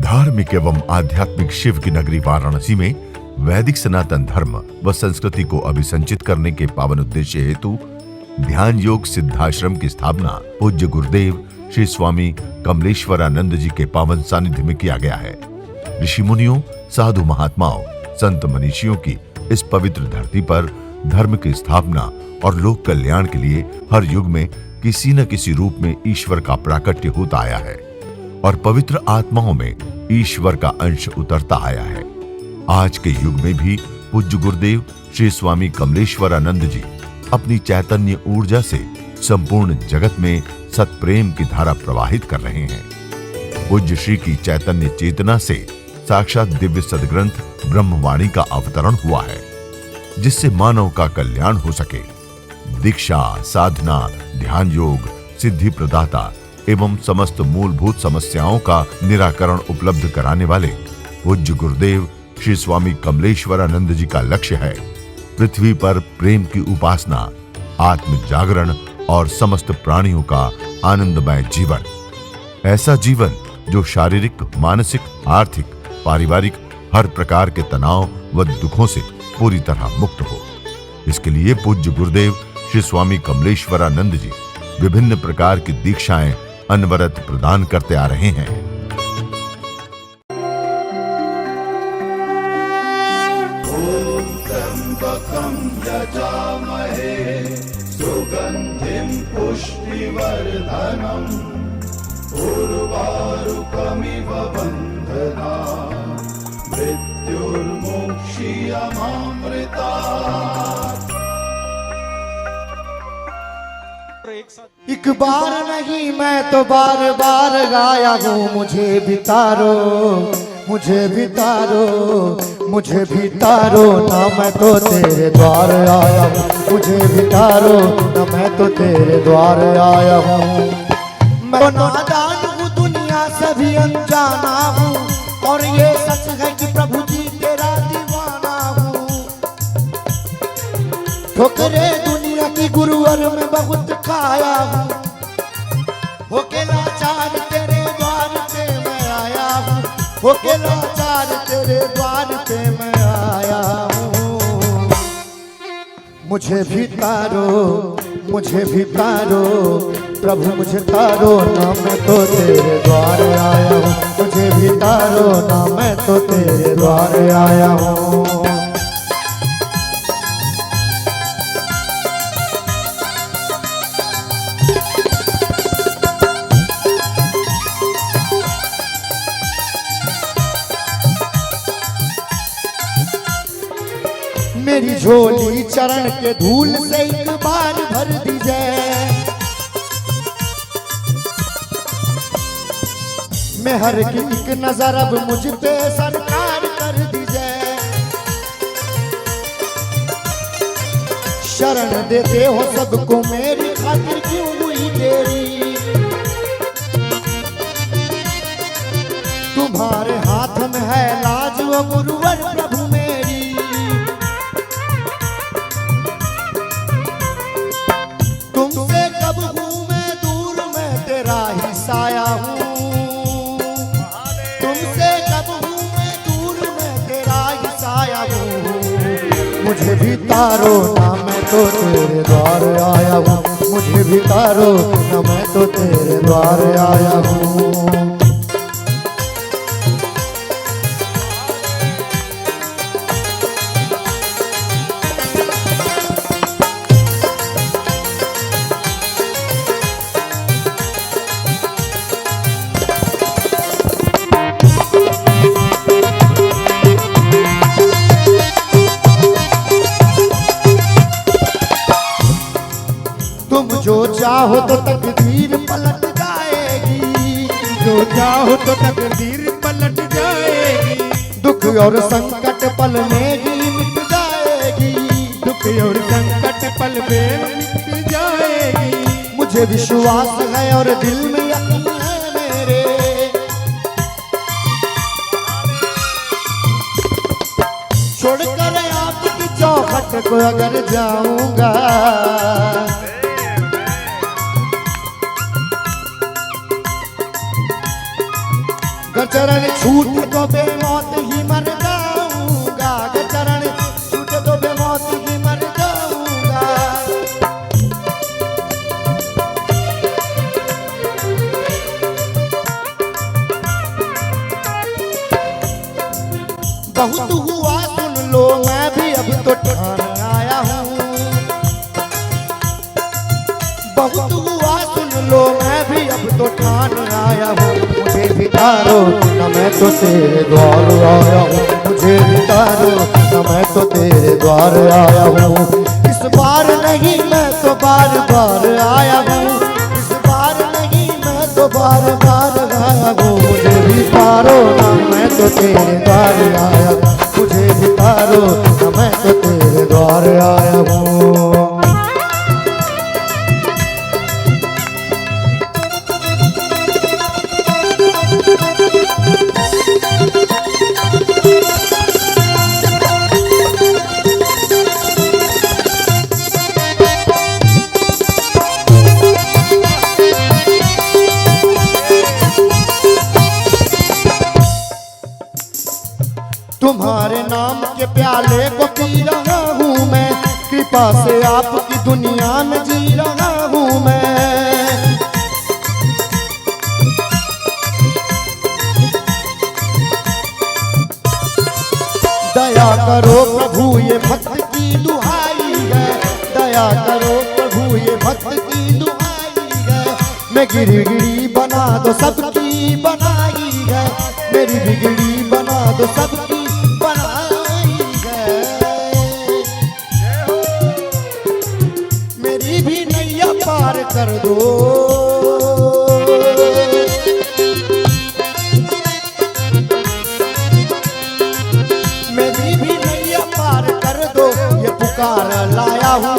धार्मिक एवं आध्यात्मिक शिव की नगरी वाराणसी में वैदिक सनातन धर्म व संस्कृति को अभिसंचित करने के पावन उद्देश्य हेतु ध्यान योग सिद्धाश्रम की स्थापना पूज्य गुरुदेव श्री स्वामी कमलेश्वरानंद जी के पावन सानिध्य में किया गया है। ऋषि मुनियों, साधु महात्माओं, संत मनीषियों की इस पवित्र धरती पर धर्म की स्थापना और लोक कल्याण के लिए हर युग में किसी न किसी रूप में ईश्वर का प्राकट्य होता आया है और पवित्र आत्माओं में ईश्वर का अंश उतरता आया है। आज के युग में भी पूज्य गुरुदेव श्री स्वामी कमलेश्वरानंद जी अपनी चैतन्य ऊर्जा से संपूर्ण जगत में सत्प्रेम की धारा प्रवाहित कर रहे हैं। पूज्य श्री की चैतन्य चेतना से साक्षात दिव्य सदग्रंथ ब्रह्मवाणी का अवतरण हुआ है, जिससे मानव का कल्याण हो सके। दीक्षा, साधना, ध्यान योग, सिद्धि प्रदाता एवं समस्त मूलभूत समस्याओं का निराकरण उपलब्ध कराने वाले पूज्य गुरुदेव श्री स्वामी कमलेश्वरानंद जी का लक्ष्य है पृथ्वी पर प्रेम की उपासना, आत्म जागरण और समस्त प्राणियों का आनंदमय जीवन। ऐसा जीवन जो शारीरिक, मानसिक, आर्थिक, पारिवारिक हर प्रकार के तनाव व दुखों से पूरी तरह मुक्त हो। इसके लिए पूज्य गुरुदेव श्री स्वामी कमलेश्वरानंद जी विभिन्न प्रकार की दीक्षाएं अनवरत प्रदान करते आ रहे हैं। यजामहे सुगंधिं पुष्टिवर्धनम् उर्वारुकमिव बन्धना मृत्युर्मुक्षीयमामृतात्। एक बार नहीं मैं तो बार बार गाया हूँ, मुझे बितारो, मुझे बितारो, मुझे बितारो ना, मैं तो तेरे द्वार आया हूँ। मुझे बितारो ना, मैं तो तेरे द्वार आया हूँ। मैं नादान हूँ, दुनिया से भी अनजाना हूँ, और ये सच है कि प्रभु जी तेरा दीवाना हूँ। ठोकरे दुनिया की गुरुवर में बहुत खाया हूँ, होके लाचार तेरे द्वार पे मैं आया हूँ, होके लाचार तेरे द्वार पे मैं आया हूँ। मुझे भी तारो, मुझे भी तारो, प्रभु मुझे तारो ना, मैं तो तेरे द्वार आया हूँ। मुझे भी तारो ना, मैं तो तेरे द्वार आया हूँ। मेरी झोली चरण के धूल से एक बार भर दीजिए, मेहर की एक नजर अब मुझ पे सरकार कर दीजिए। शरण देते हो सबको, मेरी खातिर क्यों हुई देरी? तुम्हारे हाथ में है लाज वो गुरुवर प्रभु मेरी। तुमसे कब हूँ मैं दूर, मैं तेरा ही साया हूँ। तुमसे कब हूँ मैं दूर, मैं तेरा ही साया हूँ। मुझे भी तारो ना, मैं तो तेरे द्वार आया हूँ। मुझे भी तारो ना, मैं तो तेरे द्वार आया हूँ। तुम जो चाहो तो तकदीर पलट जाएगी, जो चाहो तो तकदीर पलट जाएगी। दुख और संकट पल में ही मिट जाएगी, दुख और संकट पल में मिट जाएगी। मुझे विश्वास है और दिल में यकीन है मेरे, छोड़कर आपकी चौखट को अगर जाऊंगा, गर चरण छूटे तो बेमौत ही मर जाऊंगा, गर चरण छूटे तो बेमौत ही मर जाऊंगा। बहुत हुआ सुन लो, मैं भी अब तो ठान आया हूँ। बहुत हुआ सुन लो, मैं भी अब तो ठान आया हूँ। मुझे भितारो न मैं तो तेरे द्वार आया हूँ, मुझे भितारो न मैं तो तेरे द्वार आया हूँ। इस बार नहीं मैं तो बार बार आया हूँ, इस बार नहीं मैं तो बार बार आया हूँ। मुझे भितारो न मैं तो तेरे द्वार आया हूँ, मुझे भितारो न मैं तो तेरे द्वार आया हूँ। तुम्हारे नाम के प्याले को पी रहा हूँ मैं, कृपा से आपकी दुनिया में जी रहा हूँ मैं। दया करो प्रभु ये भक्त की दुहाई है, दया करो प्रभु ये भक्त की दुहाई है। मैं गिरगिरी बना दो सबकी बनाई है, मेरी बिगड़ी बना दो सबकी बनाई है। मेरी भी नैया पार कर दो, मेरी भी नैया पार कर दो, ये पुकार लाया हूँ।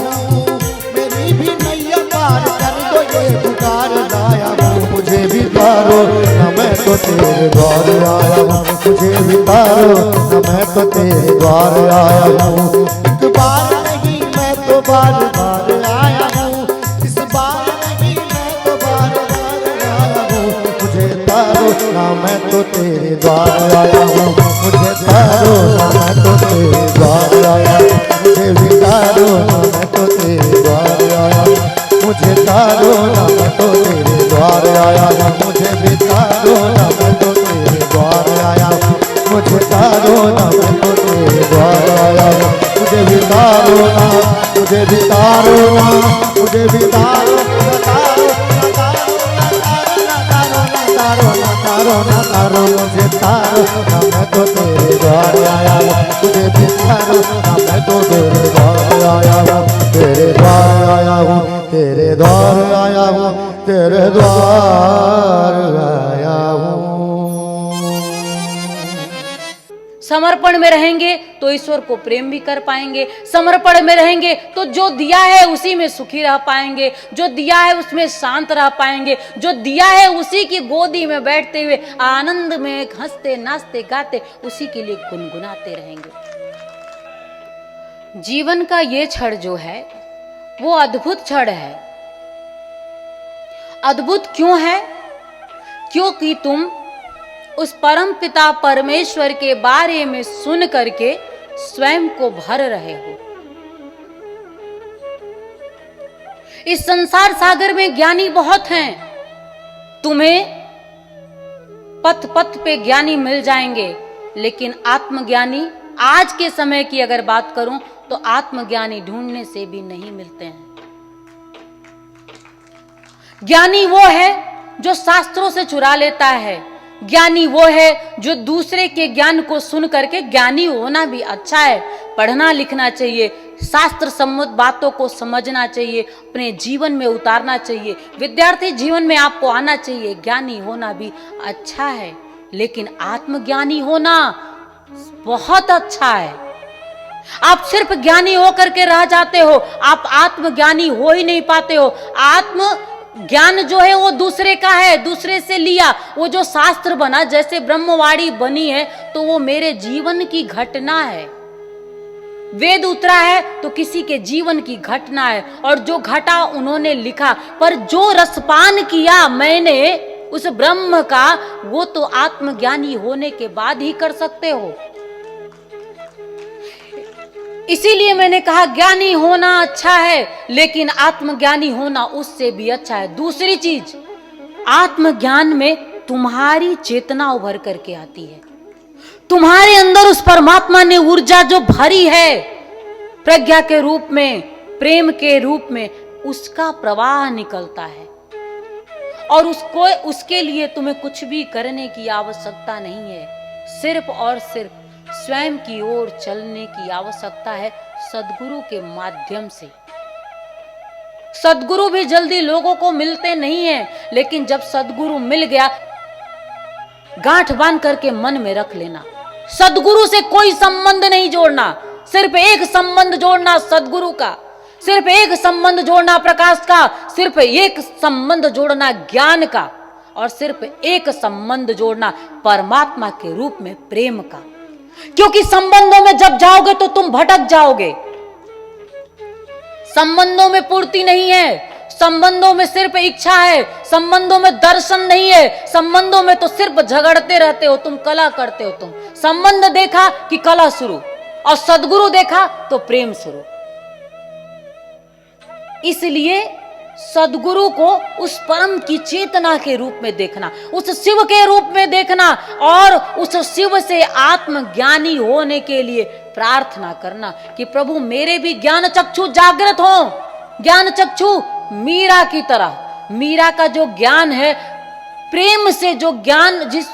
मेरी भी नैया पार कर दो, ये पुकार लाया हूँ। मुझे भी तारो न मैं तो तेरे द्वार आया हूँ, मुझे भी तारो न मैं तो तेरे द्वार आया हूँ। एक बार नहीं मैं तो बार बार आया हूँ, इस बार नहीं मैं तो बार बार आया हूँ। मुझे तारो न मैं तो तेरे द्वार आया हूँ, मुझे तारो न मैं तो तेरे द्वार आया हूँ। मुझे भी तारो न मैं तो तेरे द्वार आया हूँ, मुझे तारो न मैं तो तेरे द्वार आया हूँ। मुझे भी तारो न मैं तो तेरे द्वार आया हूँ, मुझे तारो न मैं तो तेरे द्वार आया हूँ। मुझे भी तारो न, मुझे भी तारो न, मुझे भी तारो न तारो न तारो न तारो न तारो न तारो न तारो, मुझे तारो न मैं तो तेरे द्वार आया हूँ। मुझे भी तारो न मैं तो तेरे द्वार आया हूँ, तेरे द्वार आया हूँ, तेरे द्वार आया हूँ, तेरे द्वार आया हूँ। समर्पण में रहेंगे तो ईश्वर को प्रेम भी कर पाएंगे, समर्पण में रहेंगे तो जो दिया है उसी में सुखी रह पाएंगे, जो दिया है उसमें शांत रह पाएंगे, जो दिया है उसी की गोदी में बैठते हुए आनंद में हंसते नाचते गाते उसी के लिए गुनगुनाते रहेंगे। जीवन का ये क्षण जो है वो अद्भुत क्षण है। अद्भुत क्यों है? क्योंकि तुम उस परम पिता परमेश्वर के बारे में सुन करके स्वयं को भर रहे हो। इस संसार सागर में ज्ञानी बहुत हैं, तुम्हें पथ पथ पे ज्ञानी मिल जाएंगे, लेकिन आत्मज्ञानी आज के समय की अगर बात करूं तो आत्मज्ञानी ढूंढने से भी नहीं मिलते हैं। ज्ञानी वो है जो शास्त्रों से चुरा लेता है, ज्ञानी वो है जो दूसरे के ज्ञान को सुन करके, ज्ञानी होना भी अच्छा है, पढ़ना लिखना चाहिए, शास्त्र सम्मत बातों को समझना चाहिए, अपने जीवन में उतारना चाहिए, विद्यार्थी जीवन में आपको आना चाहिए, ज्ञानी होना भी अच्छा है, लेकिन आत्मज्ञानी होना बहुत अच्छा है। आप सिर्फ ज्ञानी होकर के रह जाते हो, आप आत्मज्ञानी हो ही नहीं पाते हो। आत्म ज्ञान जो है वो दूसरे का है, दूसरे से लिया। वो जो शास्त्र बना, जैसे ब्रह्मवाणी बनी है, तो वो मेरे जीवन की घटना है। वेद उतरा है तो किसी के जीवन की घटना है, और जो घटा उन्होंने लिखा, पर जो रसपान किया मैंने उस ब्रह्म का, वो तो आत्मज्ञानी होने के बाद ही कर सकते हो। इसीलिए मैंने कहा ज्ञानी होना अच्छा है, लेकिन आत्मज्ञानी होना उससे भी अच्छा है। दूसरी चीज, आत्मज्ञान में तुम्हारी चेतना उभर करके आती है। तुम्हारे अंदर उस परमात्मा ने ऊर्जा जो भरी है, प्रज्ञा के रूप में, प्रेम के रूप में, उसका प्रवाह निकलता है। और उसके लिए तुम्हें कुछ भी करने की आवश्यकता नहीं है, सिर्फ और सिर्फ स्वयं की ओर चलने की आवश्यकता है, सद्गुरु के माध्यम से। सद्गुरु भी जल्दी लोगों को मिलते नहीं हैं, लेकिन जब सद्गुरु मिल गया, गांठ बांध करके मन में रख लेना, सद्गुरु से कोई संबंध नहीं जोड़ना, सिर्फ एक संबंध जोड़ना सद्गुरु का, सिर्फ एक संबंध जोड़ना प्रकाश का, सिर्फ एक संबंध जोड़ना ज्ञान का, और सिर्फ एक संबंध जोड़ना परमात्मा के रूप में प्रेम का। क्योंकि संबंधों में जब जाओगे तो तुम भटक जाओगे। संबंधों में पूर्ति नहीं है, संबंधों में सिर्फ इच्छा है, संबंधों में दर्शन नहीं है, संबंधों में तो सिर्फ झगड़ते रहते हो तुम, कला करते हो तुम। संबंध देखा कि कला शुरू, और सद्गुरु देखा तो प्रेम शुरू। इसलिए सद्गुरु को उस परम की चेतना के रूप में देखना, उस शिव के रूप में देखना, और उस शिव से आत्मज्ञानी होने के लिए प्रार्थना करना कि प्रभु मेरे भी ज्ञान चक्षु जागृत हो। ज्ञान चक्षु मीरा की तरह, मीरा का जो ज्ञान है, प्रेम से जो ज्ञान, जिस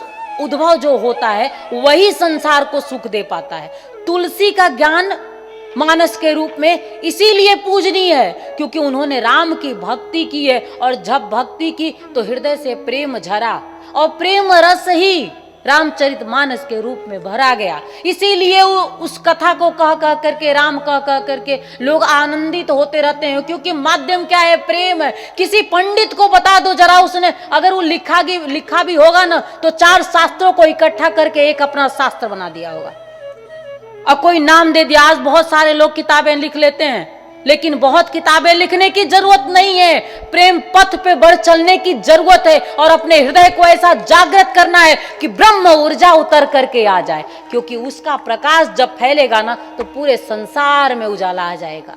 उद्भव जो होता है, वही संसार को सुख दे पाता है। तुलसी का ज्ञान मानस के रूप में इसीलिए पूजनीय है क्योंकि उन्होंने राम की भक्ति की है, और जब भक्ति की तो हृदय से प्रेम झरा, और प्रेम रस ही रामचरितमानस के रूप में भरा गया। इसीलिए उस कथा को कह कह करके, राम कह कह करके लोग आनंदित होते रहते हैं, क्योंकि माध्यम क्या है? प्रेम है। किसी पंडित को बता दो जरा, उसने अगर वो लिखा भी होगा ना, तो 4 शास्त्रों को इकट्ठा करके एक अपना शास्त्र बना दिया होगा, और कोई नाम दे दिया। आज बहुत सारे लोग किताबें लिख लेते हैं, लेकिन बहुत किताबें लिखने की जरूरत नहीं है। प्रेम पथ पे बढ़ चलने की जरूरत है, और अपने हृदय को ऐसा जागृत करना है कि ब्रह्म ऊर्जा उतर करके आ जाए, क्योंकि उसका प्रकाश जब फैलेगा ना, तो पूरे संसार में उजाला आ जाएगा।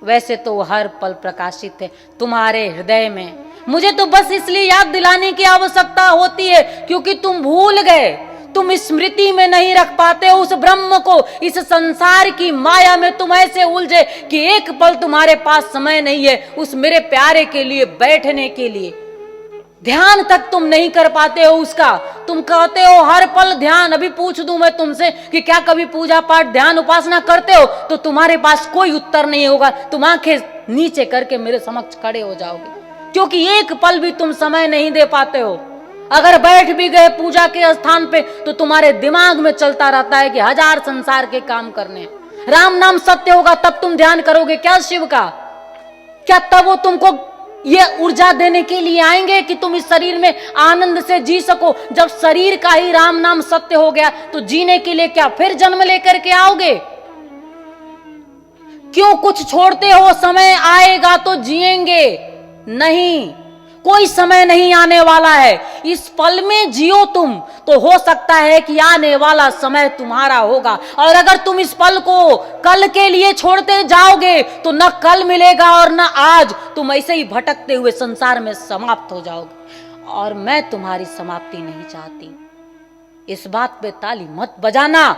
वैसे तो वो हर पल प्रकाशित है तुम्हारे हृदय में। मुझे तो बस इसलिए याद दिलाने की आवश्यकता होती है क्योंकि तुम भूल गए, तुम स्मृति में नहीं रख पाते हो उस ब्रह्म को। इस संसार की माया में तुम ऐसे उलझे कि एक पल तुम्हारे पास समय नहीं है उस मेरे प्यारे के लिए बैठने के लिए। ध्यान तक तुम नहीं कर पाते हो उसका। तुम कहते हो हर पल ध्यान। अभी पूछ दूं मैं तुमसे कि क्या कभी पूजा पाठ ध्यान उपासना करते हो, तो तुम्हारे पास कोई उत्तर नहीं होगा। तुम आंखें नीचे करके मेरे समक्ष खड़े हो जाओगे, क्योंकि एक पल भी तुम समय नहीं दे पाते हो। अगर बैठ भी गए पूजा के स्थान पे, तो तुम्हारे दिमाग में चलता रहता है कि 1000 संसार के काम करने। राम नाम सत्य होगा तब तुम ध्यान करोगे क्या शिव का? क्या तब वो तुमको ये ऊर्जा देने के लिए आएंगे कि तुम इस शरीर में आनंद से जी सको? जब शरीर का ही राम नाम सत्य हो गया, तो जीने के लिए क्या फिर जन्म लेकर के आओगे? क्यों कुछ छोड़ते हो? समय आएगा तो जिएंगे। नहीं, कोई समय नहीं आने वाला है। इस पल में जियो तुम, तो हो सकता है कि आने वाला समय तुम्हारा होगा। और अगर तुम इस पल को कल के लिए छोड़ते जाओगे, तो न कल मिलेगा और न आज। तुम ऐसे ही भटकते हुए संसार में समाप्त हो जाओगे, और मैं तुम्हारी समाप्ति नहीं चाहती। इस बात पे ताली मत बजाना,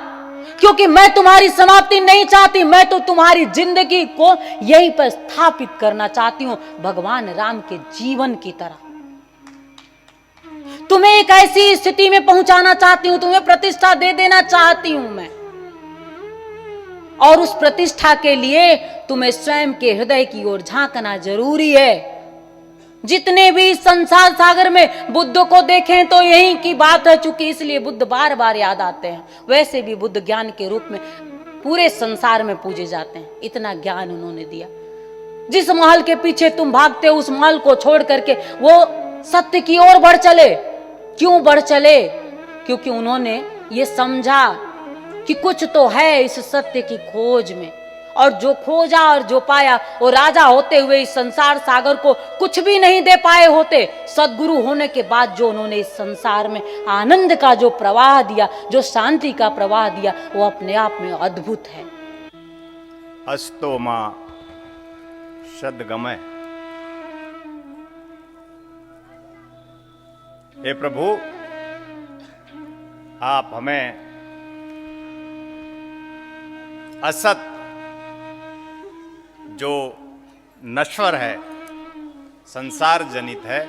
क्योंकि मैं तुम्हारी समाप्ति नहीं चाहती। मैं तो तुम्हारी जिंदगी को यहीं पर स्थापित करना चाहती हूं, भगवान राम के जीवन की तरह। तुम्हें एक ऐसी स्थिति में पहुंचाना चाहती हूं, तुम्हें प्रतिष्ठा दे देना चाहती हूं मैं। और उस प्रतिष्ठा के लिए तुम्हें स्वयं के हृदय की ओर झांकना जरूरी है। जितने भी संसार सागर में बुद्ध को देखें तो यही की बात है, चूंकि इसलिए बुद्ध बार बार याद आते हैं। वैसे भी बुद्ध ज्ञान के रूप में पूरे संसार में पूजे जाते हैं, इतना ज्ञान उन्होंने दिया। जिस महल के पीछे तुम भागते हो, उस महल को छोड़ करके वो सत्य की ओर बढ़ चले। क्यों बढ़ चले? क्योंकि उन्होंने ये समझा कि कुछ तो है इस सत्य की खोज में, और जो खोजा और जो पाया, वो राजा होते हुए इस संसार सागर को कुछ भी नहीं दे पाए होते। सद्गुरु होने के बाद जो उन्होंने इस संसार में आनंद का जो प्रवाह दिया, जो शांति का प्रवाह दिया, वो अपने आप में अद्भुत है। अस्तो मां सद्गमय। हे प्रभु, आप हमें असत जो नश्वर है, संसार जनित है,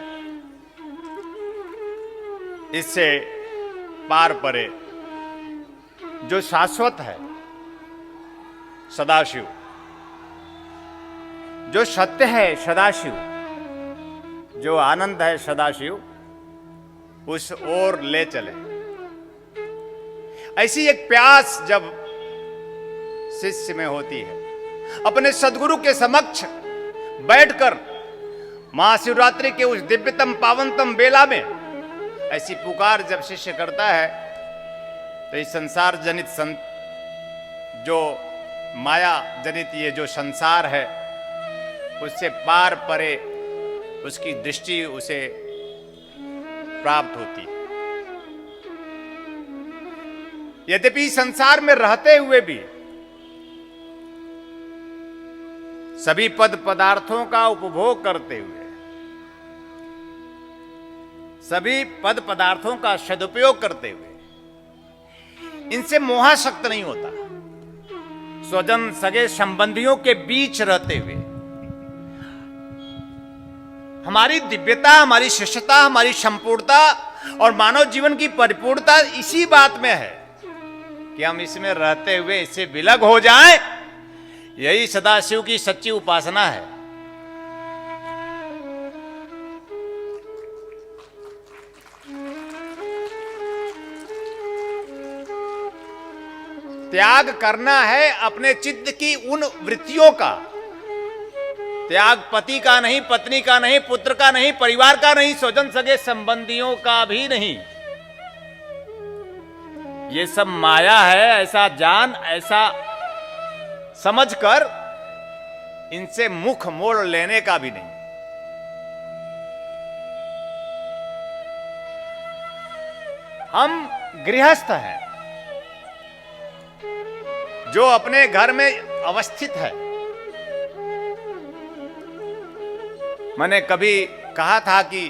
इससे पार परे जो शाश्वत है, सदाशिव, जो सत्य है सदाशिव, जो आनंद है सदाशिव, उस ओर ले चले। ऐसी एक प्यास जब शिष्य में होती है, अपने सदगुरु के समक्ष बैठकर महाशिवरात्रि के उस दिव्यतम पावनतम बेला में ऐसी पुकार जब शिष्य करता है, तो इस संसार जनित जो माया जनित ये जो संसार है, उससे पार परे उसकी दृष्टि उसे प्राप्त होती है। यद्यपि संसार में रहते हुए भी सभी पद पदार्थों का उपभोग करते हुए, सभी पद पदार्थों का सदुपयोग करते हुए इनसे मोहासक्त नहीं होता। स्वजन सगे संबंधियों के बीच रहते हुए हमारी दिव्यता, हमारी शिष्यता, हमारी संपूर्णता और मानव जीवन की परिपूर्णता इसी बात में है कि हम इसमें रहते हुए इससे विलग हो जाएं। यही सदाशिव की सच्ची उपासना है। त्याग करना है अपने चित्त की उन वृत्तियों का। त्याग पति का नहीं, पत्नी का नहीं, पुत्र का नहीं, परिवार का नहीं, स्वजन सगे संबंधियों का भी नहीं। ये सब माया है, ऐसा जान, ऐसा समझकर इनसे मुख मोड़ लेने का भी नहीं। हम गृहस्थ हैं जो अपने घर में अवस्थित है। मैंने कभी कहा था कि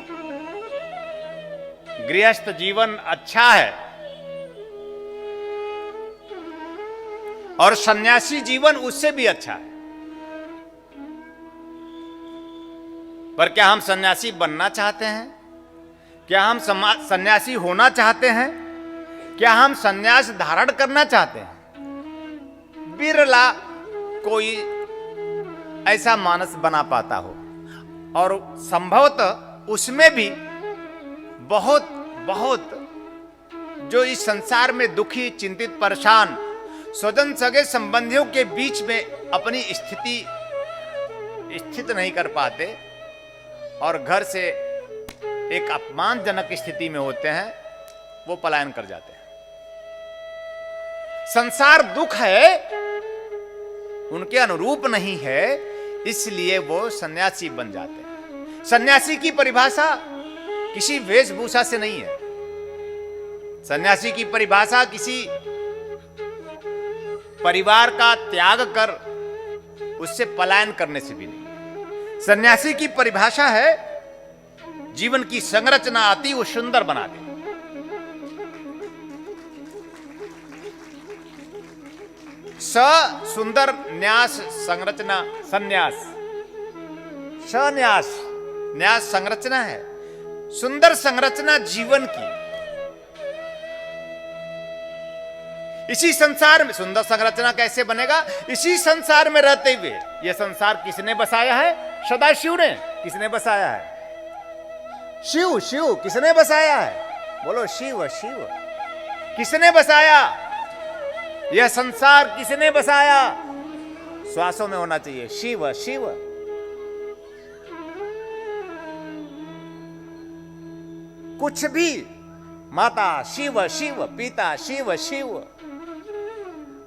गृहस्थ जीवन अच्छा है और सन्यासी जीवन उससे भी अच्छा है। पर क्या हम सन्यासी बनना चाहते हैं? क्या हम सन्यासी होना चाहते हैं? क्या हम सन्यास धारण करना चाहते हैं? बिरला कोई ऐसा मानस बना पाता हो, और संभवतः उसमें भी बहुत बहुत जो इस संसार में दुखी, चिंतित, परेशान स्वजन सगे संबंधियों के बीच में अपनी स्थिति स्थित नहीं कर पाते और घर से एक अपमानजनक स्थिति में होते हैं, वो पलायन कर जाते हैं। संसार दुख है, उनके अनुरूप नहीं है, इसलिए वो सन्यासी बन जाते हैं। सन्यासी की परिभाषा किसी वेशभूषा से नहीं है। सन्यासी की परिभाषा किसी परिवार का त्याग कर उससे पलायन करने से भी नहीं। सन्यासी की परिभाषा है जीवन की संरचना अति वो सुंदर बना दे। सुंदर न्यास संरचना सन्यास, सन्यास न्यास संरचना है, सुंदर संरचना जीवन की। इसी संसार में सुंदर संरचना कैसे बनेगा? इसी संसार में रहते हुए। यह संसार किसने बसाया है? सदाशिव ने। किसने बसाया है? शिव। शिव किसने बसाया है? बोलो शिव शिव। किसने बसाया यह संसार? किसने बसाया? श्वासों में होना चाहिए शिव शिव। कुछ भी, माता शिव शिव, पिता शिव शिव,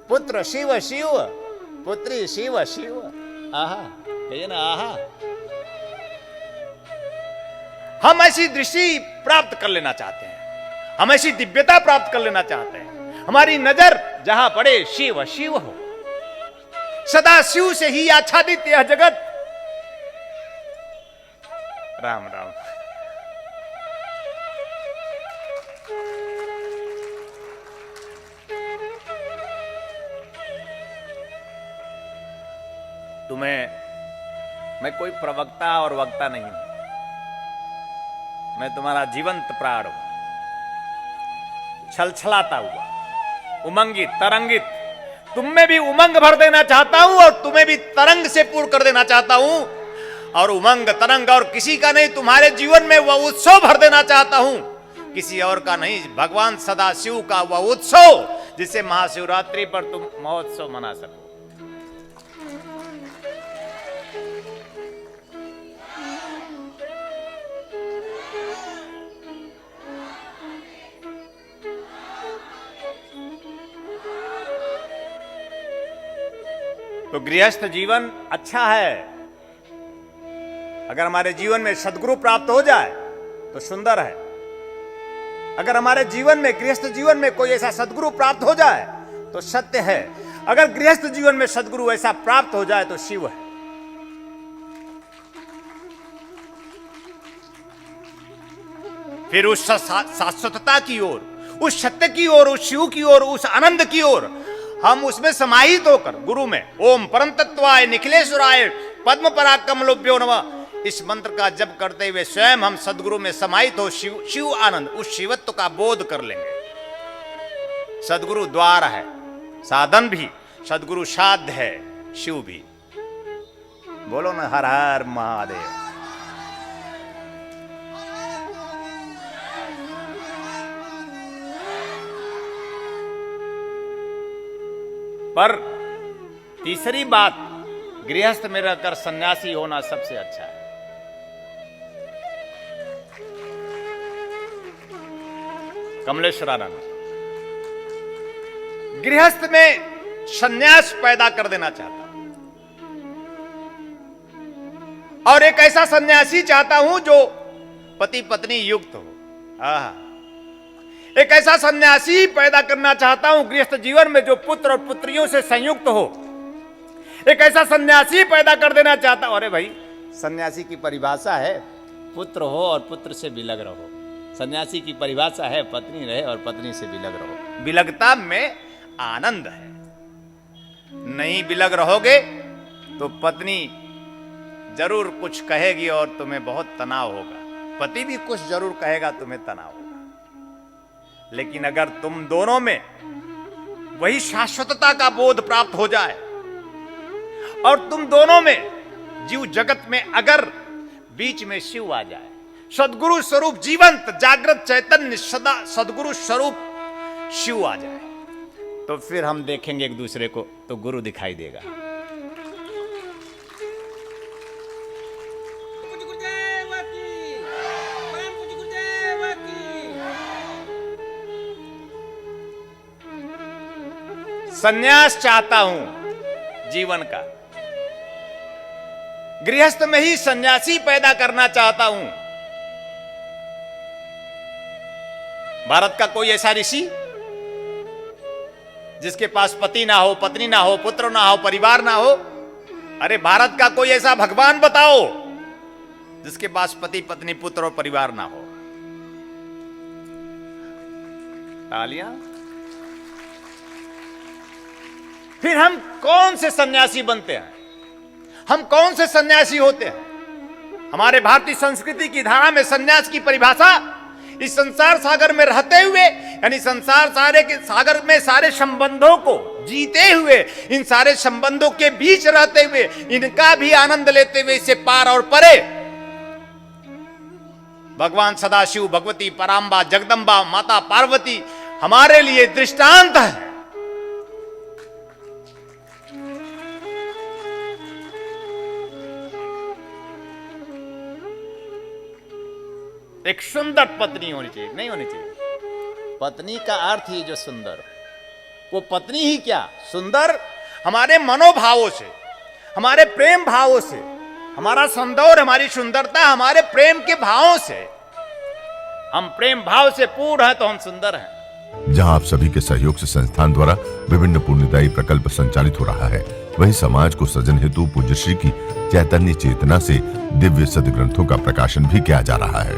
पुत्र शिव शिव, पुत्री शिव शिव, आहा, कहिए ना आहा। हम ऐसी दृष्टि प्राप्त कर लेना चाहते हैं, हम ऐसी दिव्यता प्राप्त कर लेना चाहते हैं, हमारी नजर जहां पड़े शिव शिव हो, सदा शिव से ही आच्छादित यह जगत। राम राम। मैं कोई प्रवक्ता और वक्ता नहीं हूं, मैं तुम्हारा जीवंत प्राण हूं, छलछलाता हुआ, उमंगित तरंगित, तुम में भी उमंग भर देना चाहता हूं और तुम्हें भी तरंग से पूर्ण कर देना चाहता हूं। और उमंग तरंग और किसी का नहीं, तुम्हारे जीवन में वह उत्सव भर देना चाहता हूं, किसी और का नहीं, भगवान सदाशिव का वह उत्सव जिससे महाशिवरात्रि पर तुम महोत्सव मना सको। तो गृहस्थ जीवन अच्छा है, अगर हमारे जीवन में सद्गुरु प्राप्त हो जाए तो सुंदर है। अगर हमारे जीवन में, गृहस्थ जीवन में कोई ऐसा सद्गुरु प्राप्त हो जाए तो सत्य है। अगर गृहस्थ जीवन में सद्गुरु ऐसा प्राप्त हो जाए तो शिव है। फिर उस शाश्वतता की ओर, उस सत्य की ओर, उस शिव की ओर, उस आनंद की ओर हम उसमें समाहित होकर गुरु में ओम परम तत्वाय निखिलेश्वराय पद्म पराकमलोभ्यो नमः इस मंत्र का जप करते हुए स्वयं हम सदगुरु में समाहित हो शिव आनंद, उस शिवत्व का बोध कर लेंगे। सदगुरु द्वार है, साधन भी, सदगुरु साध्य है, शिव भी। बोलो ना हर हर महादेव। पर तीसरी बात, गृहस्थ में रहकर सन्यासी होना सबसे अच्छा है। कमलेश्वरानंद गृहस्थ में सन्यास पैदा कर देना चाहता हूं, और एक ऐसा सन्यासी चाहता हूं जो पति पत्नी युक्त हो। एक ऐसा सन्यासी पैदा करना चाहता हूं गृहस्थ जीवन में जो पुत्र और पुत्रियों से संयुक्त हो। एक ऐसा सन्यासी पैदा कर देना चाहता हूं। अरे भाई, सन्यासी की परिभाषा है पुत्र हो और पुत्र से विलग रहो। सन्यासी की परिभाषा है पत्नी रहे और पत्नी से विलग रहो। विलगता में आनंद है। नहीं विलग रहोगे तो पत्नी जरूर कुछ कहेगी और तुम्हें बहुत तनाव होगा, पति भी कुछ जरूर कहेगा, तुम्हें तनाव होगा। लेकिन अगर तुम दोनों में वही शाश्वतता का बोध प्राप्त हो जाए और तुम दोनों में, जीव जगत में अगर बीच में शिव आ जाए, सदगुरु स्वरूप जीवंत जागृत चैतन्य सदा सदगुरु स्वरूप शिव आ जाए, तो फिर हम देखेंगे एक दूसरे को तो गुरु दिखाई देगा। सन्यास चाहता हूं जीवन का, गृहस्थ में ही सन्यासी पैदा करना चाहता हूं। भारत का कोई ऐसा ऋषि जिसके पास पति ना हो, पत्नी ना हो, पुत्र ना हो, परिवार ना हो? अरे भारत का कोई ऐसा भगवान बताओ जिसके पास पति पत्नी पुत्र और परिवार ना हो? तालियां। फिर हम कौन से सन्यासी बनते हैं? हम कौन से सन्यासी होते हैं? हमारे भारतीय संस्कृति की धारा में सन्यास की परिभाषा इस संसार सागर में रहते हुए, यानी संसार सागर में सारे संबंधों को जीते हुए, इन सारे संबंधों के बीच रहते हुए, इनका भी आनंद लेते हुए, इससे पार और परे भगवान सदाशिव, भगवती पराम्बा, जगदम्बा, माता पार्वती हमारे लिए दृष्टांत है। एक सुंदर पत्नी होनी चाहिए, नहीं होनी चाहिए। पत्नी का अर्थ ही जो सुंदर, वो पत्नी ही क्या सुंदर, हमारे मनोभावों से, हमारे प्रेम भावों से, हमारा सौंदर्य, हमारी सुंदरता हमारे प्रेम के भावों से। हम प्रेम भाव से पूर्ण हैं तो हम सुंदर हैं। जहां आप सभी के सहयोग से संस्थान द्वारा विभिन्न पुण्यदायी प्रकल्प संचालित हो रहा है, वहीं समाज को सृजन हेतु पूज्य श्री की चैतन्य चेतना से दिव्य सदग्रंथों का प्रकाशन भी किया जा रहा है।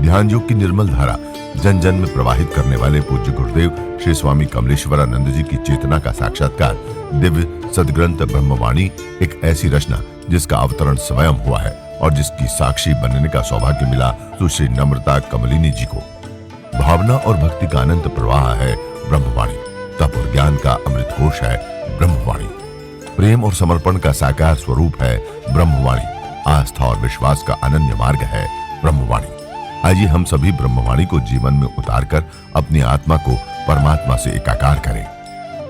ध्यान योग की निर्मल धारा जन जन में प्रवाहित करने वाले पूज्य गुरुदेव श्री स्वामी कमलेश्वरानंद जी की चेतना का साक्षात्कार दिव्य सदग्रंथ ब्रह्मवाणी एक ऐसी रचना जिसका अवतरण स्वयं हुआ है और जिसकी साक्षी बनने का सौभाग्य मिला सुश्री नम्रता कमलिनी जी को। भावना और भक्ति का अनंत प्रवाह है ब्रह्मवाणी, तप और ज्ञान का अमृत कोश है ब्रह्मवाणी, प्रेम और समर्पण का साकार स्वरूप है ब्रह्मवाणी, आस्था और विश्वास का अनन्य मार्ग है ब्रह्मवाणी। आइए हम सभी ब्रह्मवाणी को जीवन में उतारकर अपनी आत्मा को परमात्मा से एकाकार करें।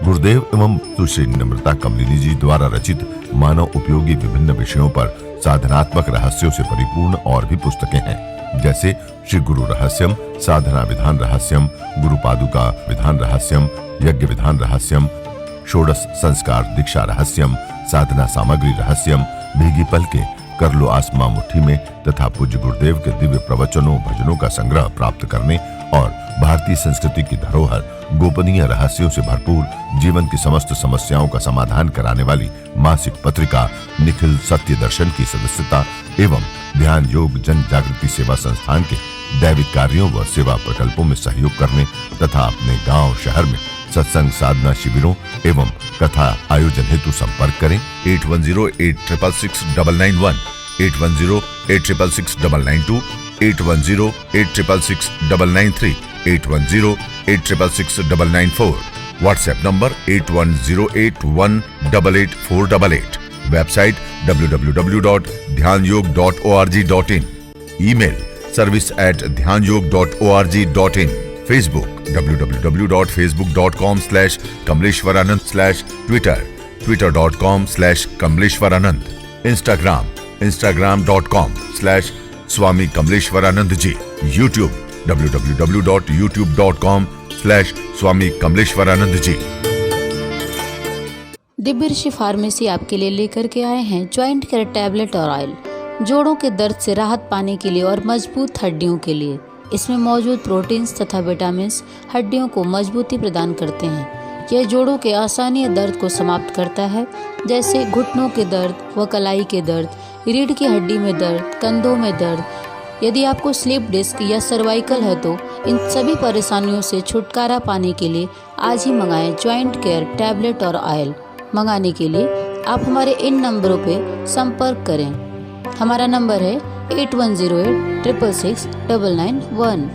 गुरुदेव एवं सुश्री नम्रता कमलिनी जी द्वारा रचित मानव उपयोगी विभिन्न विषयों पर साधनात्मक रहस्यों से परिपूर्ण और भी पुस्तकें हैं, जैसे श्री गुरु रहस्यम, साधना विधान रहस्यम, गुरु पादुका विधान रहस्यम, यज्ञ विधान रहस्यम, षोडश संस्कार दीक्षा रहस्यम, साधना सामग्री रहस्यम, भीगी पलके, कर लो आसमां मुट्ठी में तथा पूज्य गुरुदेव के दिव्य प्रवचनों भजनों का संग्रह प्राप्त करने और भारतीय संस्कृति की धरोहर गोपनीय रहस्यों से भरपूर जीवन की समस्त समस्याओं का समाधान कराने वाली मासिक पत्रिका निखिल सत्य दर्शन की सदस्यता एवं ध्यान योग जन जागृति सेवा संस्थान के दैविक कार्यों व सेवा प्रकल्पों में सहयोग करने तथा अपने गांव शहर में सत्संग साधना शिविरों एवं कथा आयोजन हेतु संपर्क करें 8108666991, 8108666992, 8108666993, 8108666994, व्हाट्सएप नंबर 8108188488, वेबसाइट www.dhyanयोग.org.in, ईमेल service@dhyanयोग.org.in, Facebook www.facebook.com/kamleshwaranand, Twitter twitter.com/kamleshwaranand, Instagram instagram.com/swami kamleshwaranand ji, YouTube www.youtube.com/swami kamleshwaranand ji। Divya ऋषि फार्मेसी आपके लिए लेकर के आए हैं ज्वाइंट केयर टैबलेट और ऑयल, जोड़ों के दर्द से राहत पाने के लिए और मजबूत हड्डियों के लिए। इसमें मौजूद प्रोटीन्स तथा विटामिन्स हड्डियों को मजबूती प्रदान करते हैं। यह जोड़ों के आसानी दर्द को समाप्त करता है, जैसे घुटनों के दर्द व कलाई के दर्द, रीढ़ की हड्डी में दर्द, कंधों में दर्द। यदि आपको स्लिप डिस्क या सर्वाइकल है तो इन सभी परेशानियों से छुटकारा पाने के लिए आज ही मंगाएं ज्वाइंट केयर टैबलेट और ऑयल। मंगाने के लिए आप हमारे इन नंबरों पे संपर्क करें। हमारा नंबर है 8108666991,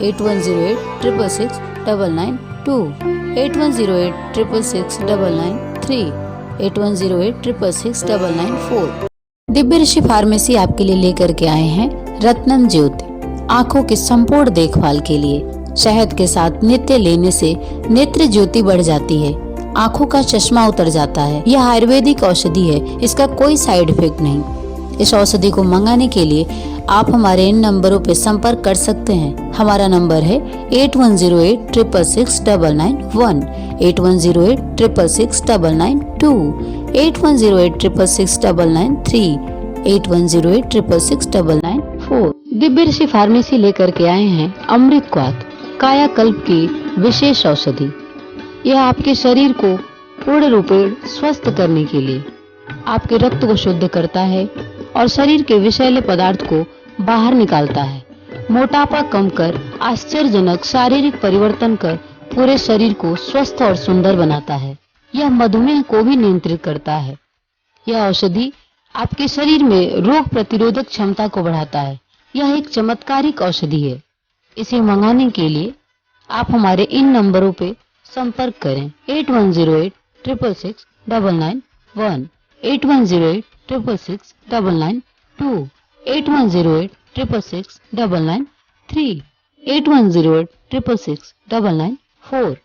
8108666992, 8108666993, 8108666994। दिव्य ऋषि फार्मेसी आपके लिए लेकर के आए हैं रत्नम ज्योति, आँखों की संपूर्ण देखभाल के लिए। शहद के साथ नित्य लेने से नेत्र ज्योति बढ़ जाती है, आँखों का चश्मा उतर जाता है। यह आयुर्वेदिक औषधि है, इसका कोई साइड इफेक्ट नहीं। इस औषधि को मंगाने के लिए आप हमारे इन नंबरों पर संपर्क कर सकते हैं। हमारा नंबर है 8108666991, 8108666992, 8108666993, 8108666994। दिव्य ऋषि फार्मेसी लेकर के आए हैं अमृत क्वाथ, कायाकल्प की विशेष औषधि। यह आपके शरीर को पूर्ण रूप से स्वस्थ करने के लिए आपके रक्त को शुद्ध करता है और शरीर के विषैले पदार्थ को बाहर निकालता है। मोटापा कम कर आश्चर्यजनक शारीरिक परिवर्तन कर पूरे शरीर को स्वस्थ और सुंदर बनाता है। यह मधुमेह को भी नियंत्रित करता है। यह औषधि आपके शरीर में रोग प्रतिरोधक क्षमता को बढ़ाता है। यह एक चमत्कारिक औषधि है। इसे मंगाने के लिए आप हमारे इन नंबरों पे संपर्क करें 8108666991, 8108666992, 8108666993, 8108666994।